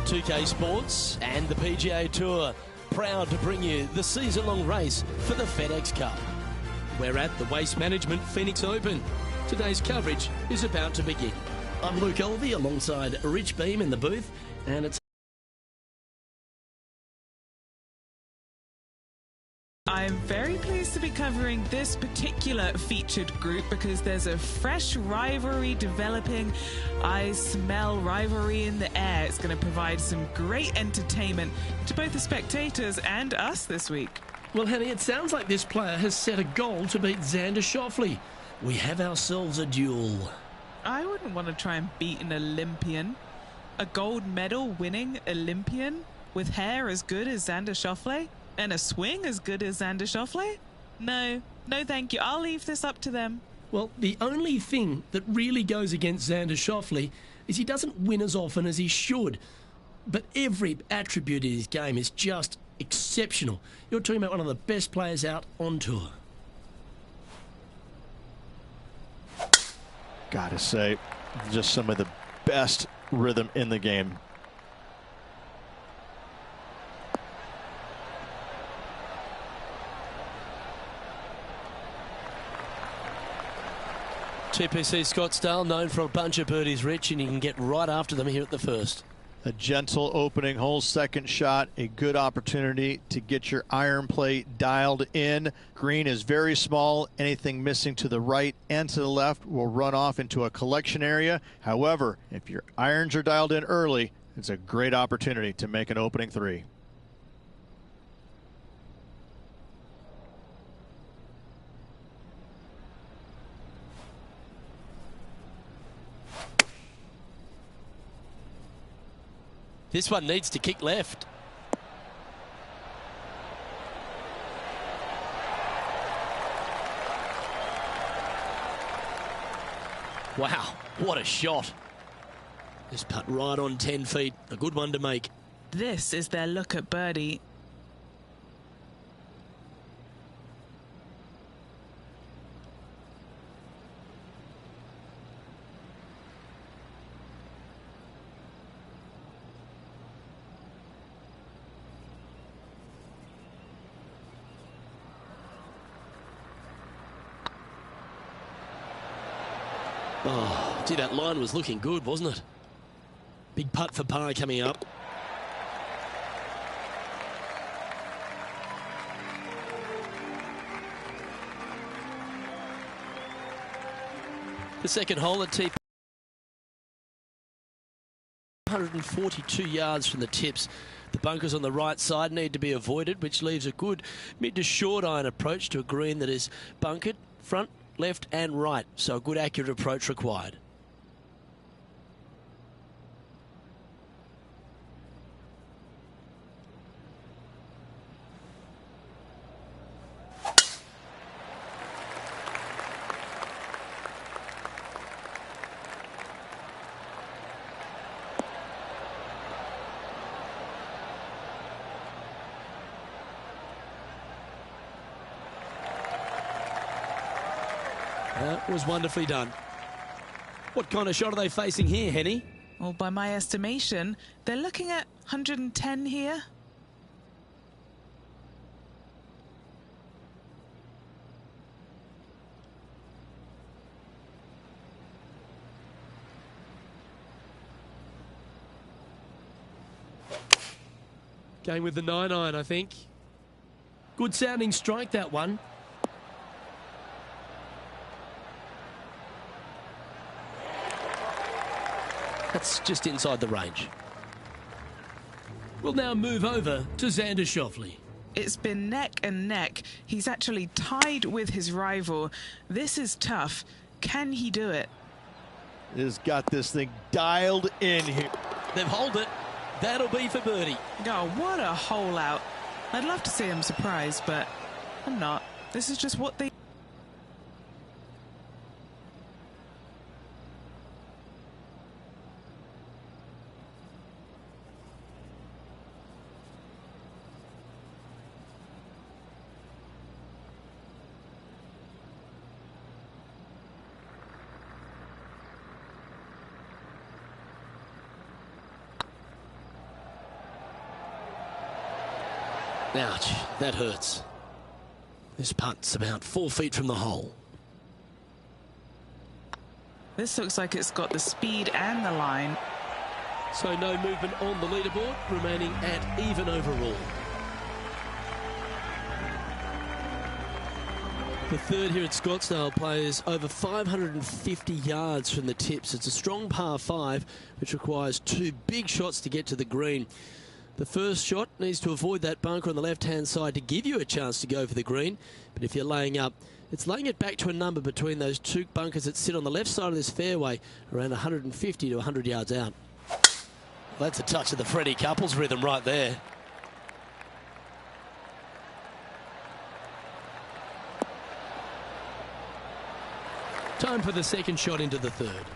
2K Sports and the PGA Tour, proud to bring you the season-long race for the FedEx Cup. We're at the Waste Management Phoenix Open. Today's coverage is about to begin. I'm Luke Elvey alongside Rich Beam in the booth, and it's I'm very pleased to be covering this particular featured group because there's a fresh rivalry developing. I smell rivalry in the air. It's going to provide some great entertainment to both the spectators and us this week. Well, Henny, it sounds like this player has set a goal to beat Xander Schauffele. We have ourselves a duel. I wouldn't want to try and beat an Olympian. A gold medal winning Olympian with hair as good as Xander Schauffele? And a swing as good as Xander Schauffele? No thank you. I'll leave this up to them. Well, the only thing that really goes against Xander Schauffele is he doesn't win as often as he should. But every attribute in his game is just exceptional. You're talking about one of the best players out on tour. Gotta say, just some of the best rhythm in the game. TPC Scottsdale, known for a bunch of birdies, Rich, and you can get right after them here at the first. A gentle opening hole, second shot, a good opportunity to get your iron play dialed in. Green is very small. Anything missing to the right and to the left will run off into a collection area. However, if your irons are dialed in early, it's a great opportunity to make an opening three. This one needs to kick left. Wow, what a shot. This putt right on 10 feet. A good one to make. This is their look at birdie. Oh, gee, that line was looking good, wasn't it? Big putt for par coming up. The second hole at TP. 142 yards from the tips. The bunkers on the right side need to be avoided, which leaves a good mid to short iron approach to a green that is bunkered front, left and right, so a good accurate approach required. That was wonderfully done. What kind of shot are they facing here, Henny? Well, by my estimation, they're looking at 110 here. Going with the 9-iron, I think. Good sounding strike, that one. That's just inside the range. We'll now move over to Xander Schauffele. It's been neck and neck. He's actually tied with his rival. This is tough. Can he do it? He's got this thing dialed in here. They've holed it. That'll be for birdie. Oh, what a hole out. I'd love to see him surprised, but I'm not. This is just what they... Ouch, that hurts. This putt's about 4 feet from the hole. This looks like it's got the speed and the line. So no movement on the leaderboard, remaining at even overall. The third here at Scottsdale plays over 550 yards from the tips. It's a strong par 5, which requires 2 big shots to get to the green. The first shot needs to avoid that bunker on the left-hand side to give you a chance to go for the green. But if you're laying up, it's laying it back to a number between those 2 bunkers that sit on the left side of this fairway, around 150 to 100 yards out. Well, that's a touch of the Freddie Couples rhythm right there. Time for the second shot into the third.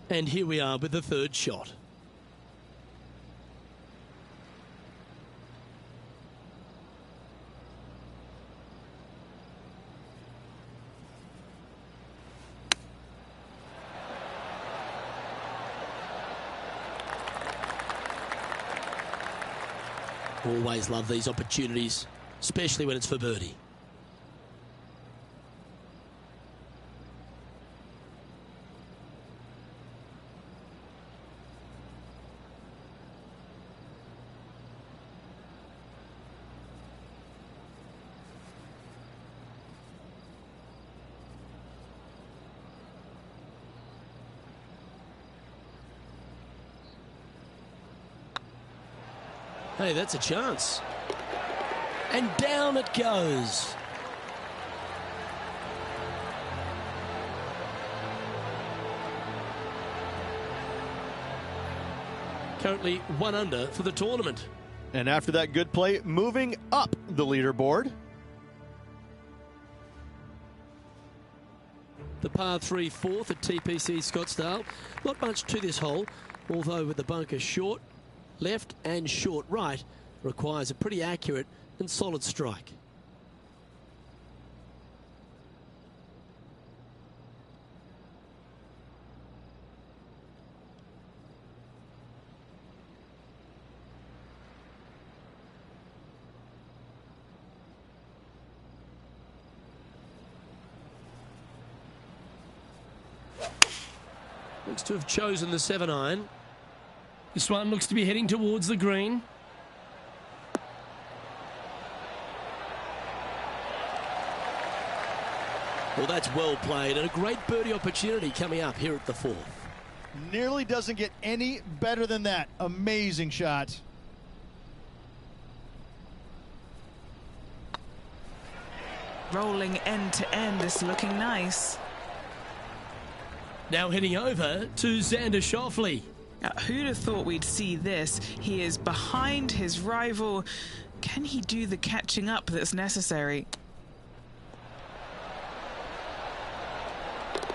And here we are with the third shot. Always love these opportunities, especially when it's for birdie. Hey, that's a chance. And down it goes. Currently 1 under for the tournament. And after that good play, moving up the leaderboard. The par 3 fourth at TPC Scottsdale. Not much to this hole, although with the bunker short left and short right, requires a pretty accurate and solid strike. Looks to have chosen the 7-iron. This one looks to be heading towards the green. Well, that's well played and a great birdie opportunity coming up here at the 4th. Nearly doesn't get any better than that. Amazing shot. Rolling end to end, it's looking nice. Now heading over to Xander Schauffele. Who'd have thought we'd see this? He is behind his rival. Can he do the catching up that's necessary?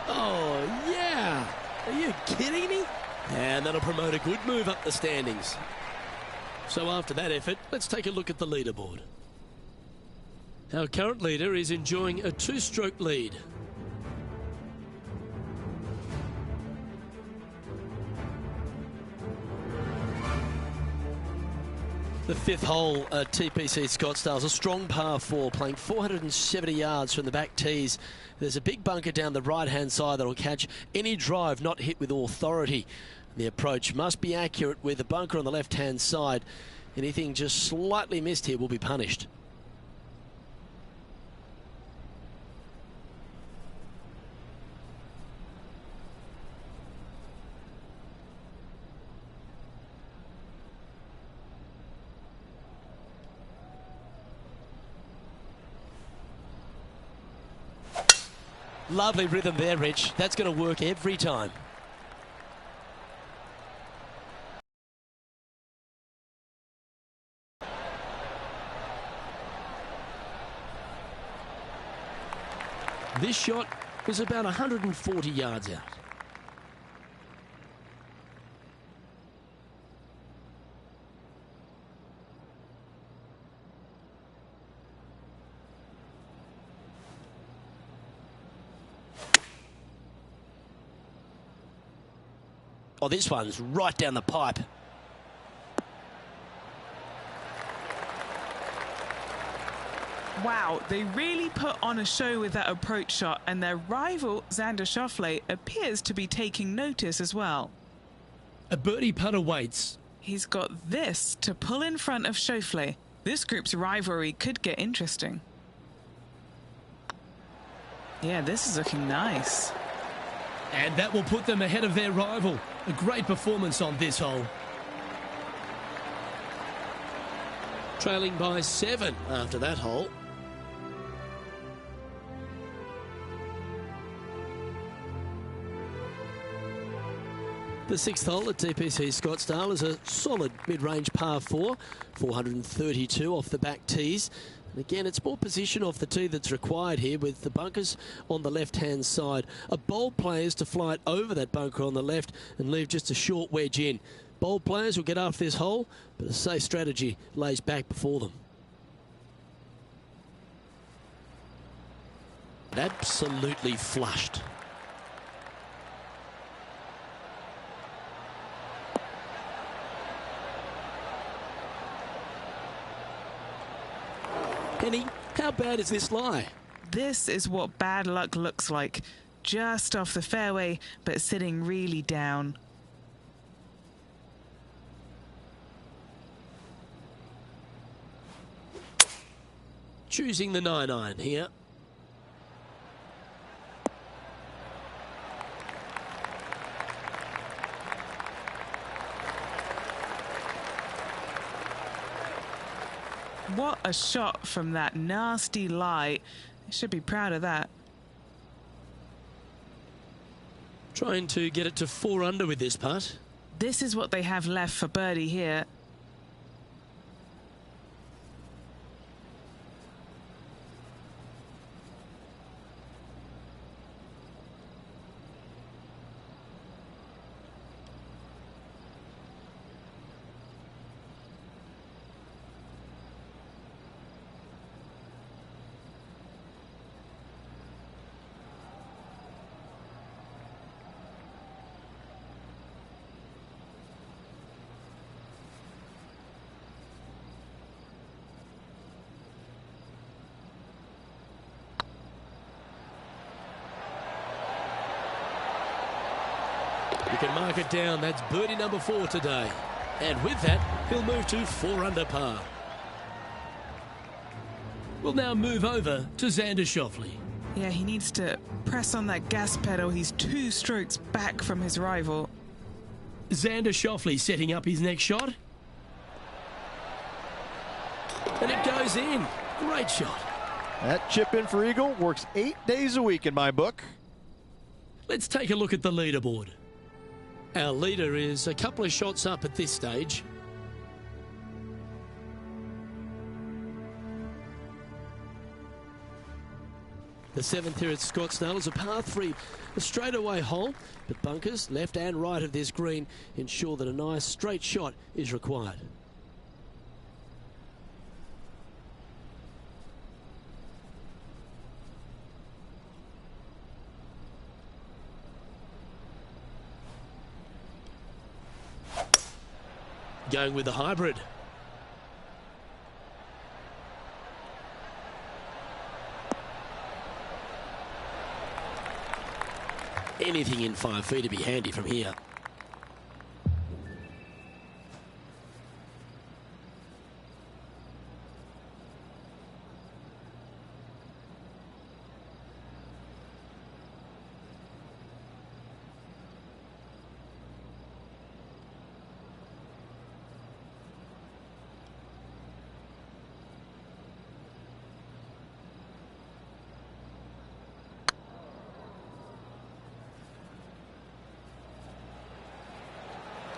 Oh, yeah. Are you kidding me? And that'll promote a good move up the standings. So after that effort, let's take a look at the leaderboard. Our current leader is enjoying a 2-stroke lead. The 5th hole at TPC Scottsdale is a strong par 4, playing 470 yards from the back tees. There's a big bunker down the right-hand side that will catch any drive not hit with authority. The approach must be accurate with the bunker on the left-hand side. Anything just slightly missed here will be punished. Lovely rhythm there, Rich. That's going to work every time. This shot was about 140 yards out. Oh, this one's right down the pipe. Wow, they really put on a show with that approach shot, and their rival, Xander Schauffele, appears to be taking notice as well. A birdie putter waits. He's got this to pull in front of Schauffele. This group's rivalry could get interesting. Yeah, this is looking nice. And that will put them ahead of their rival. A great performance on this hole. Trailing by 7 after that hole. The 6th hole at TPC Scottsdale is a solid mid-range par 4, 432 off the back tees. And again, it's more position off the tee that's required here, with the bunkers on the left-hand side. A bold player is to fly it over that bunker on the left and leave just a short wedge in. Bold players will get after this hole, but a safe strategy lays back before them. Absolutely flushed. Penny, how bad is this lie? This is what bad luck looks like. Just off the fairway, but sitting really down. Choosing the 9-iron here. What a shot from that nasty lie. They should be proud of that. Trying to get it to 4 under with this putt. This is what they have left for birdie here. You can mark it down. That's birdie number 4 today. And with that, he'll move to 4 under par. We'll now move over to Xander Schauffele. Yeah, he needs to press on that gas pedal. He's 2 strokes back from his rival. Xander Schauffele setting up his next shot. And it goes in. Great shot. That chip in for eagle works 8 days a week in my book. Let's take a look at the leaderboard. Our leader is a couple of shots up at this stage. The 7th here at Scottsdale is a par 3, a straightaway hole, but bunkers left and right of this green ensure that a nice straight shot is required. Going with the hybrid. Anything in 5 feet to be handy from here.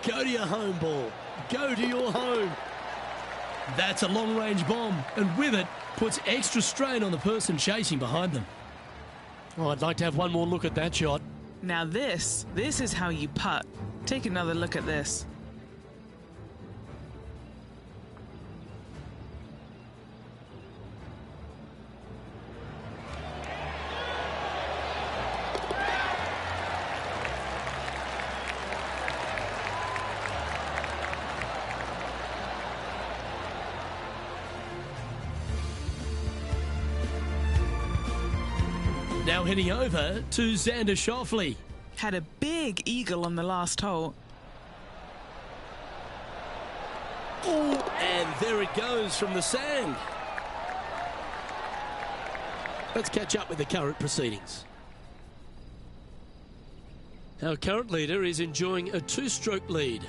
Go to your home ball. Go to your home. That's a long-range bomb, and with it, puts extra strain on the person chasing behind them. Oh, I'd like to have one more look at that shot. Now this is how you putt. Take another look at this. Now heading over to Xander Schauffele. Had a big eagle on the last hole. Oh, and there it goes from the sand. Let's catch up with the current proceedings. Our current leader is enjoying a two-stroke lead.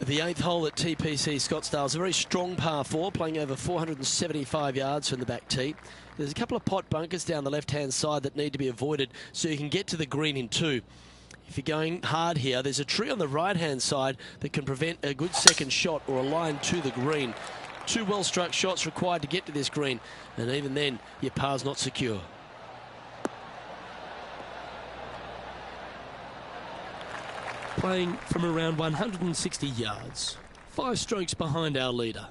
The 8th hole at TPC Scottsdale is a very strong par 4, playing over 475 yards from the back tee. There's a couple of pot bunkers down the left-hand side that need to be avoided so you can get to the green in 2. If you're going hard here, there's a tree on the right-hand side that can prevent a good second shot or a line to the green. 2 well-struck shots required to get to this green, and even then, your par's not secure. Playing from around 160 yards, 5 strokes behind our leader.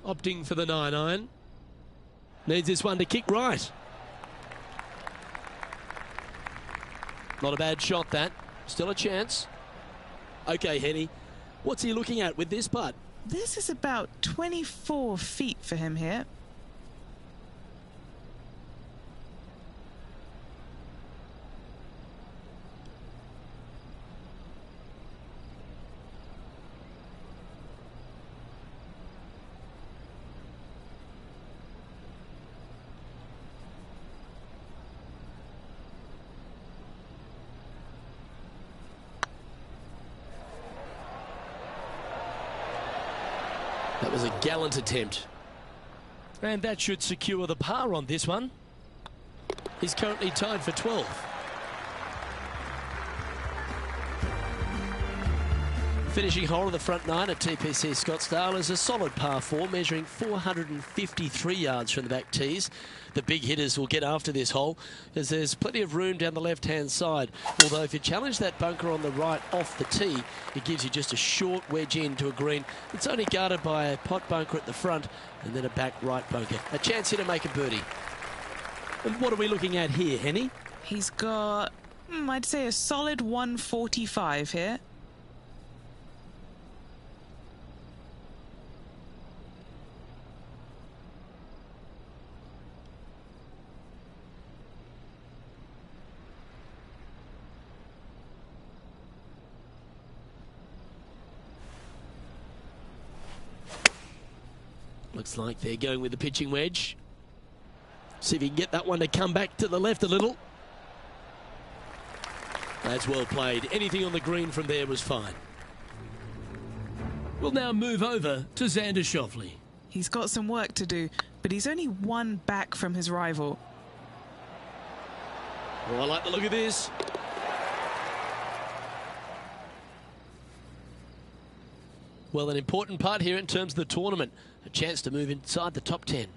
Opting for the 9-iron. Needs this one to kick right. Not a bad shot, that. Still a chance. Okay, Henny, what's he looking at with this putt? This is about 24 feet for him here. That was a gallant attempt. And that should secure the par on this one. He's currently tied for 12th. Finishing hole of the front 9 at TPC Scottsdale is a solid par 4, measuring 453 yards from the back tees. The big hitters will get after this hole, as there's plenty of room down the left-hand side. Although if you challenge that bunker on the right off the tee, it gives you just a short wedge into a green. It's only guarded by a pot bunker at the front and then a back right bunker. A chance here to make a birdie. And what are we looking at here, Henny? He's got, I'd say a solid 145 here. Looks like they're going with the pitching wedge. See if he can get that one to come back to the left a little. That's well played. Anything on the green from there was fine. We'll now move over to Xander Schauffele. He's got some work to do, but he's only one back from his rival. Oh, I like the look of this. Well, an important part here in terms of the tournament. A chance to move inside the top 10.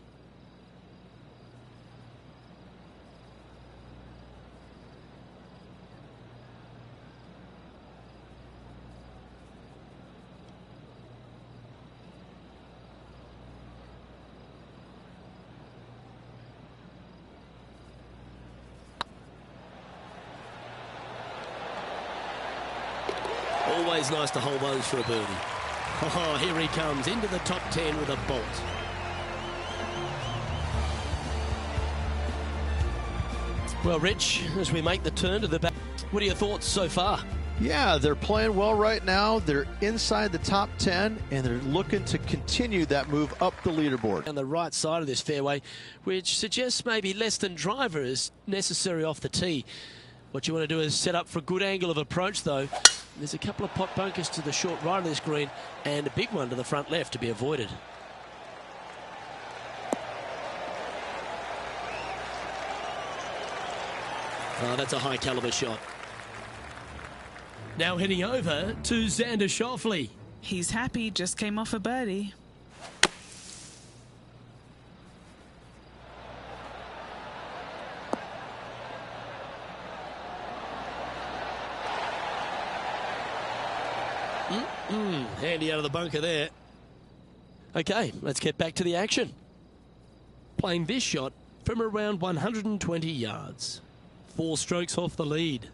Always nice to hold those for a birdie. Oh, here he comes into the top 10 with a bolt. Well, Rich, as we make the turn to the back, what are your thoughts so far? Yeah, they're playing well right now. They're inside the top 10, and they're looking to continue that move up the leaderboard. On the right side of this fairway, which suggests maybe less than driver is necessary off the tee. What you want to do is set up for a good angle of approach, though. There's a couple of pot bunkers to the short right of this green and a big one to the front left to be avoided. Oh, that's a high caliber shot. Now heading over to Xander Schauffele. He's happy, just came off a birdie. Handy out of the bunker there. Okay, let's get back to the action. Playing this shot from around 120 yards. 4 strokes off the lead.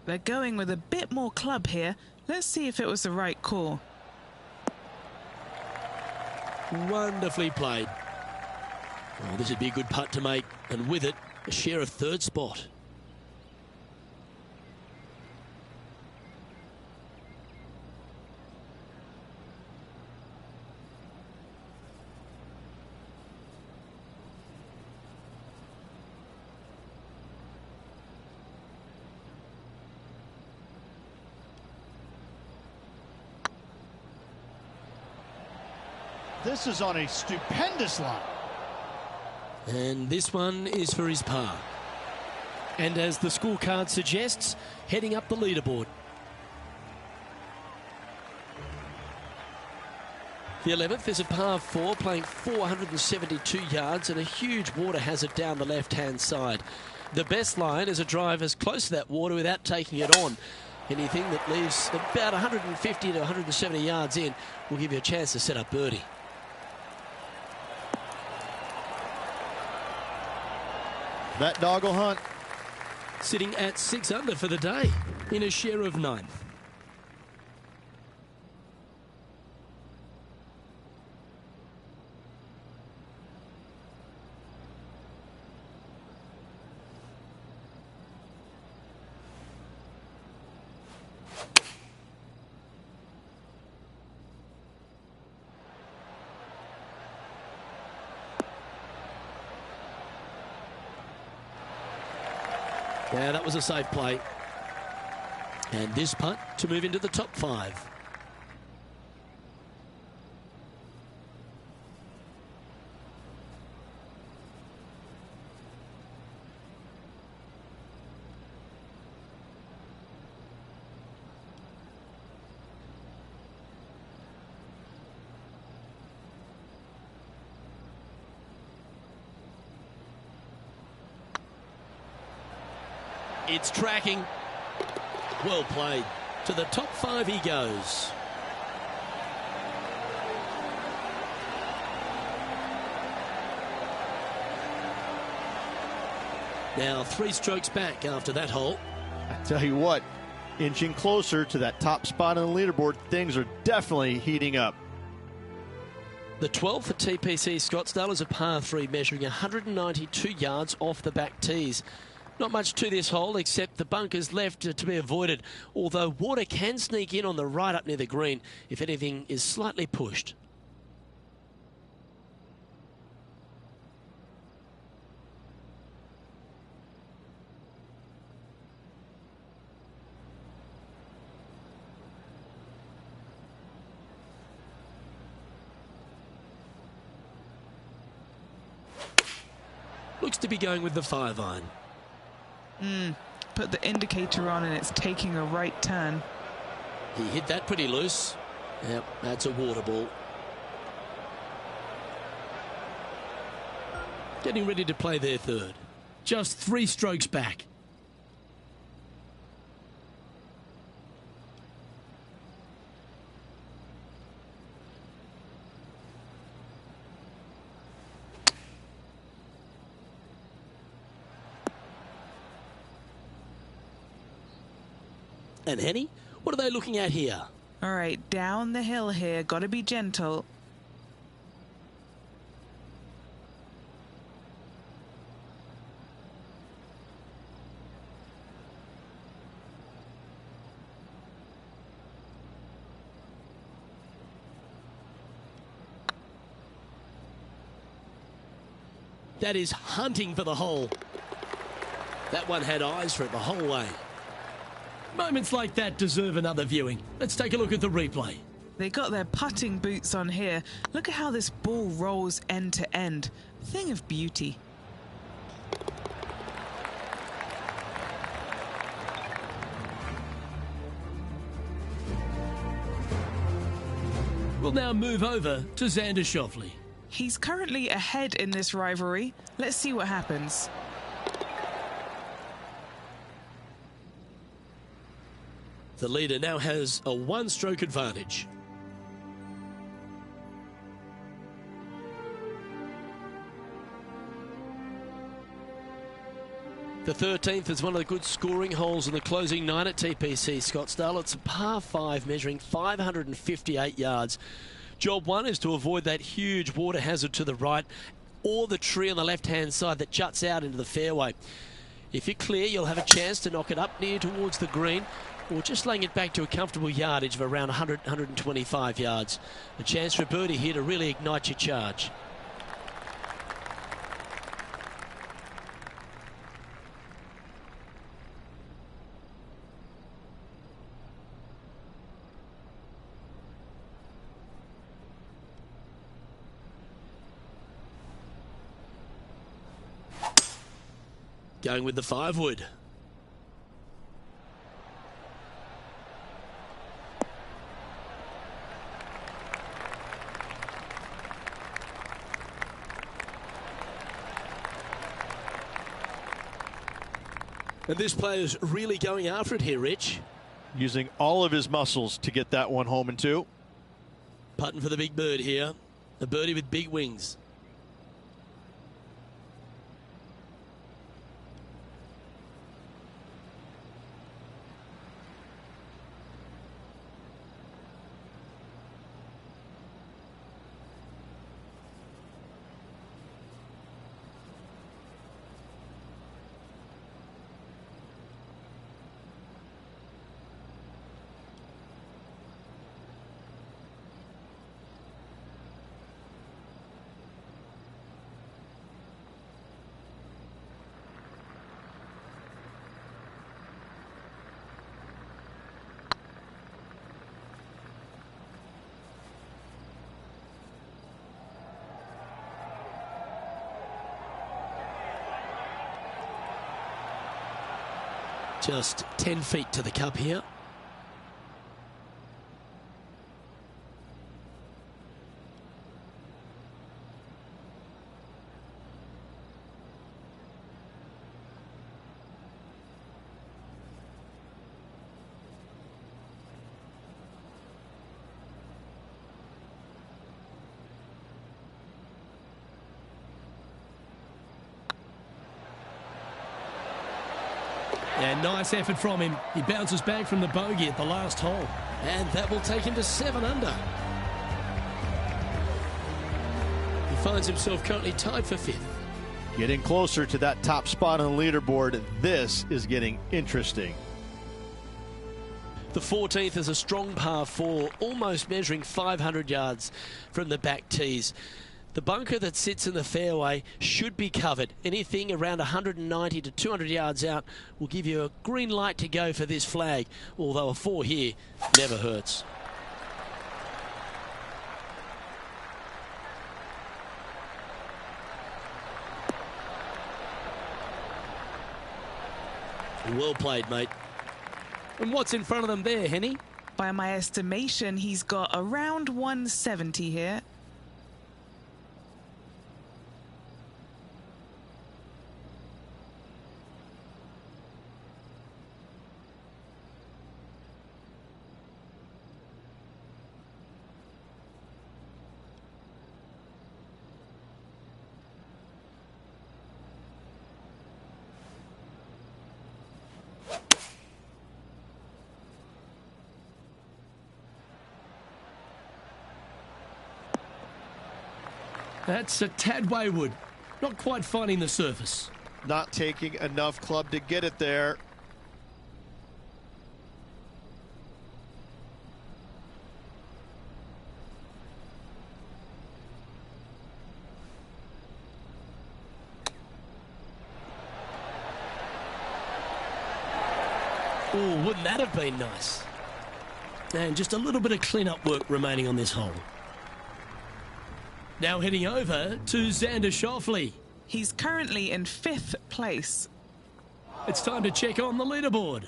They're going with a bit more club here. Let's see if it was the right call. Wonderfully played. Oh, this would be a good putt to make, and with it, a share of 3rd spot. This is on a stupendous line. And this one is for his par. And as the scorecard suggests, heading up the leaderboard. The 11th is a par 4, playing 472 yards and a huge water hazard down the left-hand side. The best line is a drive as close to that water without taking it on. Anything that leaves about 150 to 170 yards in will give you a chance to set up birdie. That dog will hunt. Sitting at 6 under for the day in a share of 9th. Yeah, that was a safe play. And this putt to move into the top 5. It's tracking. Well played. To the top 5 he goes. Now 3 strokes back after that hole. I tell you what, inching closer to that top spot on the leaderboard, things are definitely heating up. The 12th for TPC Scottsdale is a par 3 measuring 192 yards off the back tees. Not much to this hole except the bunkers left to be avoided, although water can sneak in on the right up near the green if anything is slightly pushed. Looks to be going with the 5-iron. Put the indicator on and it's taking a right turn. He hit that pretty loose. Yep, that's a water ball. Getting ready to play their 3rd. Just 3 strokes back. And Henny, what are they looking at here? All right, down the hill here. Got to be gentle. That is hunting for the hole. That one had eyes for it the whole way. Moments like that deserve another viewing. Let's take a look at the replay. They got their putting boots on here. Look at how this ball rolls end to end. Thing of beauty. We'll now move over to Xander Schauffele. He's currently ahead in this rivalry. Let's see what happens. The leader now has a one-stroke advantage. The 13th is one of the good scoring holes in the closing 9 at TPC Scottsdale. It's a par 5 measuring 558 yards. Job 1 is to avoid that huge water hazard to the right or the tree on the left-hand side that juts out into the fairway. If you're clear, you'll have a chance to knock it up near towards the green or just laying it back to a comfortable yardage of around 100, 125 yards. A chance for a birdie here to really ignite your charge. Going with the 5-wood. And this player's really going after it here, Rich. Using all of his muscles to get that one home and two. Putting for the big bird here. A birdie with big wings. Just 10 feet to the cup here. And nice effort from him. He bounces back from the bogey at the last hole. And that will take him to 7 under. He finds himself currently tied for 5th. Getting closer to that top spot on the leaderboard. This is getting interesting. The 14th is a strong par 4, almost measuring 500 yards from the back tees. The bunker that sits in the fairway should be covered. Anything around 190 to 200 yards out will give you a green light to go for this flag, although a 4 here never hurts. Well played, mate. And what's in front of them there, Henny? By my estimation, he's got around 170 here. That's a tad wayward. Not quite finding the surface. Not taking enough club to get it there. Oh, wouldn't that have been nice? And just a little bit of clean-up work remaining on this hole. Now heading over to Xander Schauffele. He's currently in 5th place. It's time to check on the leaderboard.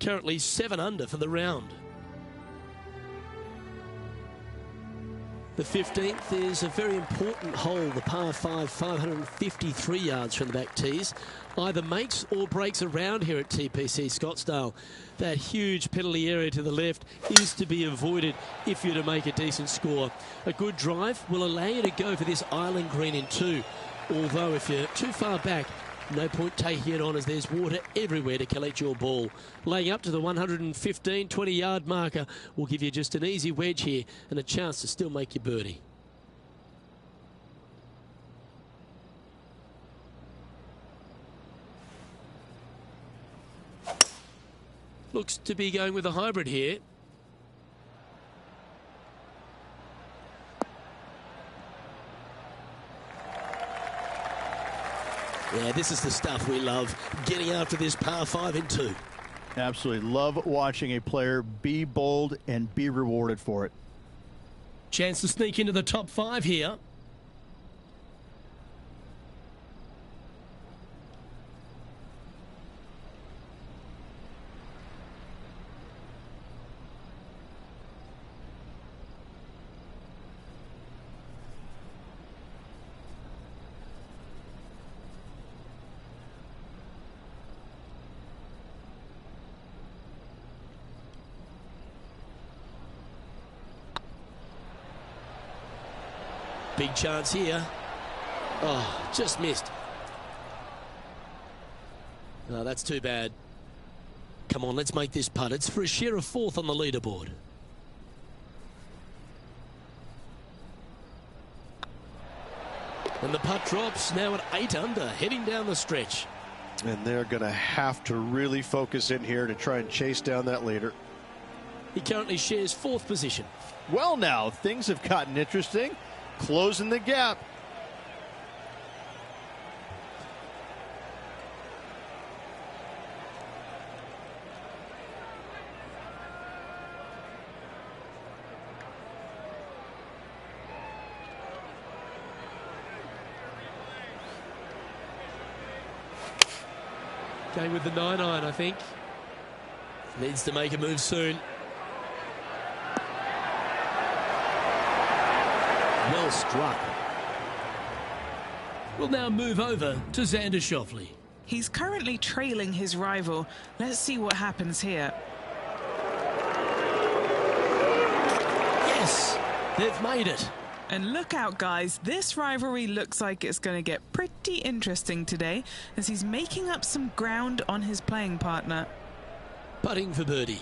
Currently 7 under for the round. The 15th is a very important hole, the par 5, 553 yards from the back tees. Either makes or breaks around here at TPC Scottsdale. That huge penalty area to the left is to be avoided if you're to make a decent score. A good drive will allow you to go for this island green in 2. Although if you're too far back, no point taking it on as there's water everywhere to collect your ball. Laying up to the 115, 20-yard marker will give you just an easy wedge here and a chance to still make your birdie. Looks to be going with a hybrid here. Yeah, this is the stuff we love, getting after this par 5 in 2. Absolutely love watching a player be bold and be rewarded for it. Chance to sneak into the top 5 here. Big chance here. Oh, just missed. No, that's too bad. Come on, let's make this putt. It's for a share of 4th on the leaderboard. And the putt drops now at 8 under, heading down the stretch. And they're going to have to really focus in here to try and chase down that leader. He currently shares 4th position. Well, now things have gotten interesting. Closing the gap. Going with the 9-iron, I think. Needs to make a move soon. Well struck. We'll now move over to Xander Schauffele. He's currently trailing his rival. Let's see what happens here. Yes, they've made it. And look out, guys. This rivalry looks like it's going to get pretty interesting today as he's making up some ground on his playing partner. Putting for birdie.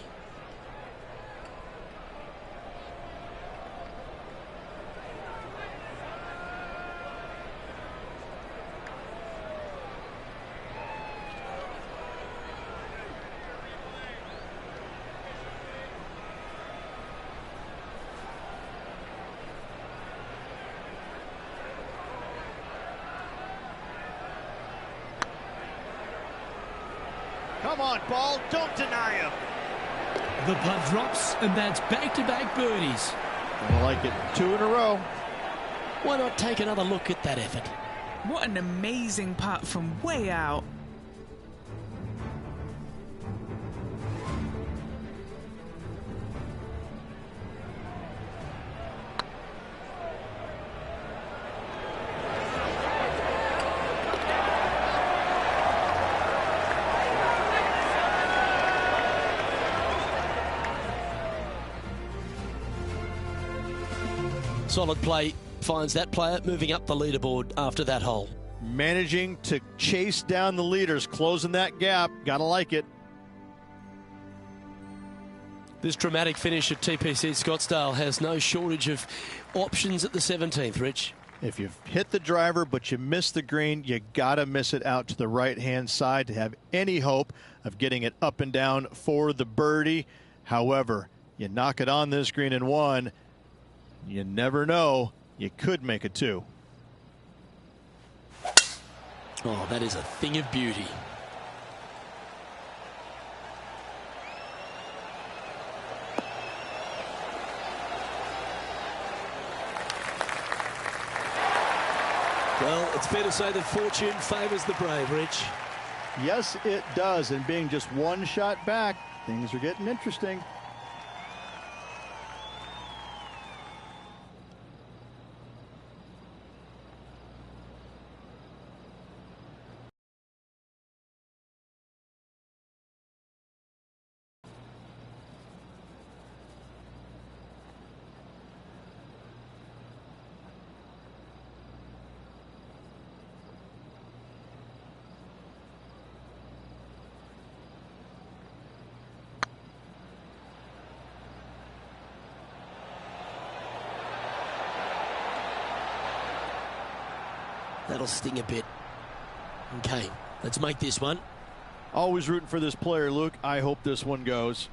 Come on, ball. Don't deny him. The putt drops, and that's back-to-back birdies. I like it. 2 in a row. Why not take another look at that effort? What an amazing putt from way out. Solid play finds that player moving up the leaderboard after that hole. Managing to chase down the leaders, closing that gap. Gotta like it. This dramatic finish at TPC Scottsdale has no shortage of options at the 17th, Rich. If you've hit the driver but you miss the green, you gotta miss it out to the right-hand side to have any hope of getting it up and down for the birdie. However, you knock it on this green in 1, you never know, you could make a 2. Oh, that is a thing of beauty. Well, it's fair to say that fortune favours the brave, Rich. Yes, it does. And being just one shot back, things are getting interesting. That'll sting a bit. Okay, let's make this one. Always rooting for this player, Luke. I hope this one goes.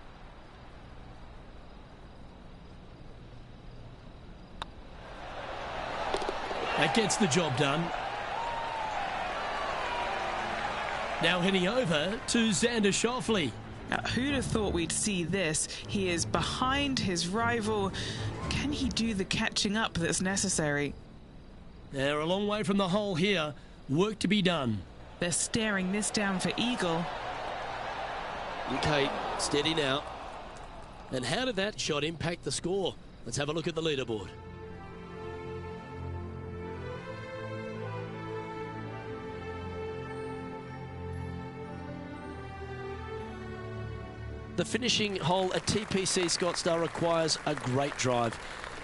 That gets the job done. Now heading over to Xander Schauffele. Now, who'd have thought we'd see this? He is behind his rival. Can he do the catching up that's necessary? They're a long way from the hole here. Work to be done. They're staring this down for eagle. Okay, steady now. And how did that shot impact the score? Let's have a look at the leaderboard. The finishing hole at TPC Scottsdale requires a great drive.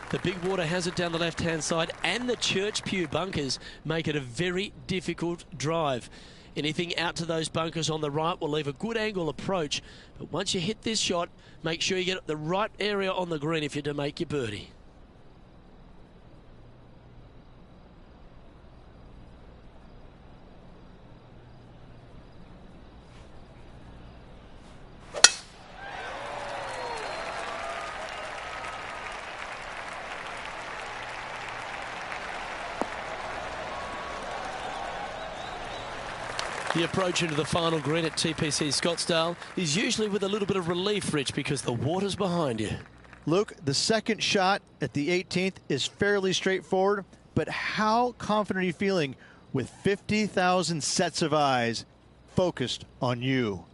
The big water has it down the left-hand side, and the Church Pew bunkers make it a very difficult drive. Anything out to those bunkers on the right will leave a good angle approach, but once you hit this shot, make sure you get the right area on the green if you're to make your birdie. The approach into the final green at TPC Scottsdale is usually with a little bit of relief, Rich, because the water's behind you. Luke, the second shot at the 18th is fairly straightforward, but how confident are you feeling with 50,000 sets of eyes focused on you?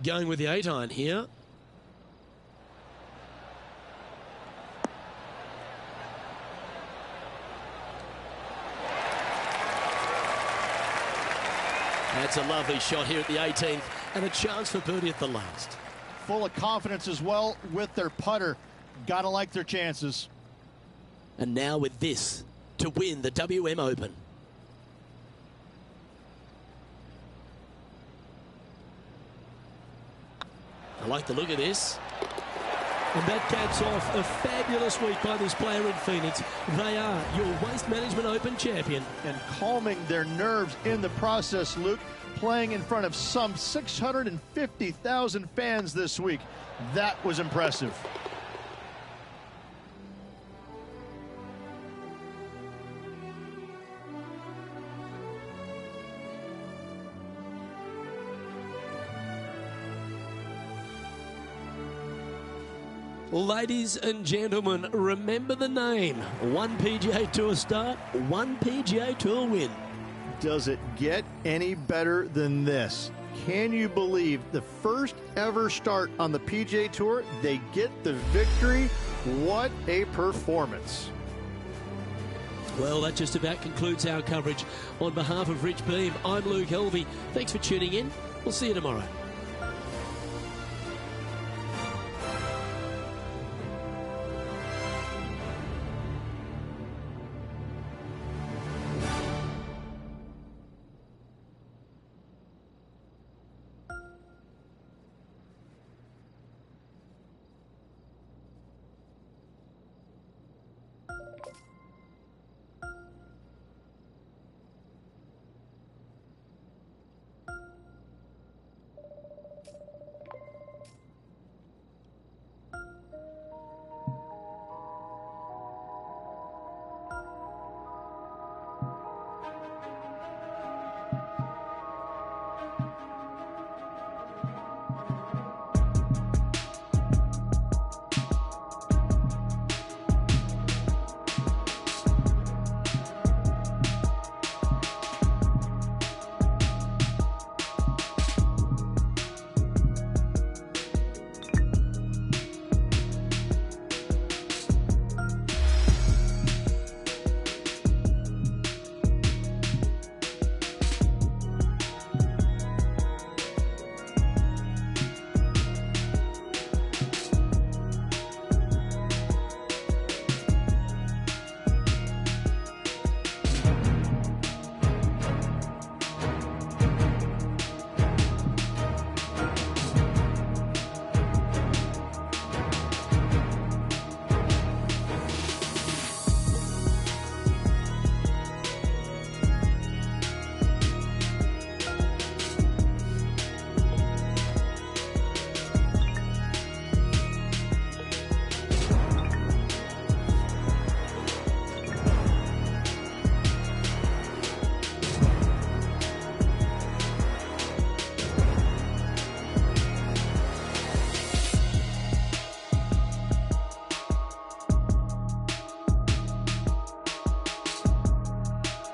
Going with the 8-iron here. That's a lovely shot here at the 18th, and a chance for birdie at the last. Full of confidence as well with their putter. Gotta like their chances. And now with this to win the WM Open. I like the look of this. And that caps off a fabulous week by this player in Phoenix. They are your Waste Management Open champion. And calming their nerves in the process, Luke, playing in front of some 650,000 fans this week. That was impressive. Ladies and gentlemen, remember the name. One PGA Tour start, one PGA Tour win. Does it get any better than this? Can you believe the first ever start on the PGA Tour, they get the victory? What a performance. Well, that just about concludes our coverage. On behalf of Rich Beam, I'm Luke Helvey. Thanks for tuning in. We'll see you tomorrow.